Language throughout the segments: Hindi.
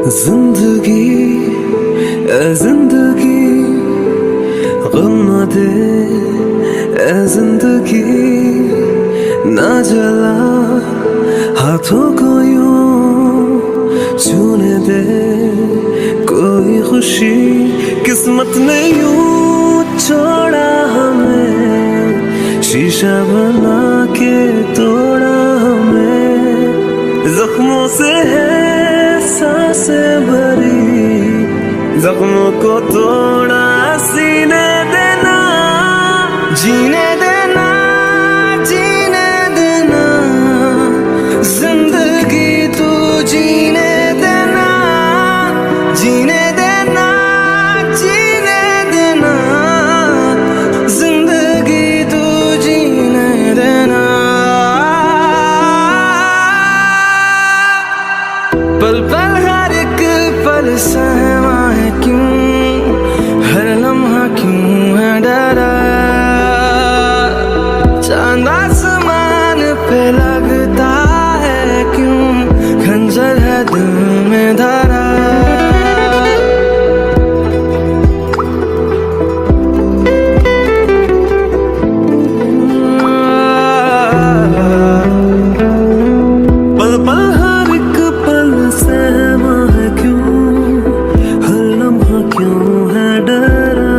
जिंदगी ए जिंदगी गम न दे ए जिंदगी ना जला हाथों को यूं छूने दे कोई खुशी किस्मत ने यूं छोड़ा हमें शीशा बना के तोड़ा हमें जख्मों से है सांसें भरी जख्मों को तोड़ा सीने देना जीने देना जीने देना जिंदगी तू जीने देना जीने देना जीने देना जिंदगी तू जीने देना पल पल हर एक पल सहमा है क्यों हर लम्हा क्यों है डरा चांद आसमान पे लगता है क्यों खंजर है दिल में धरा पल पल हर एक पल सहमा है क्यों हर लम्हा क्यों है डरा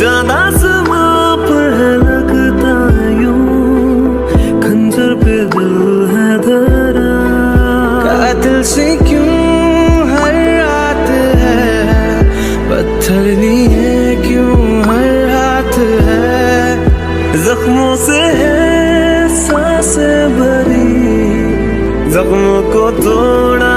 चांद आसमां पर है लगता है यूं खंजर पे दिल है धरा कातिल से क्यों हर रात है पत्थर लिए क्यों हर हाथ है जख्मों से है सांसें भरी जख्मों को तोड़ा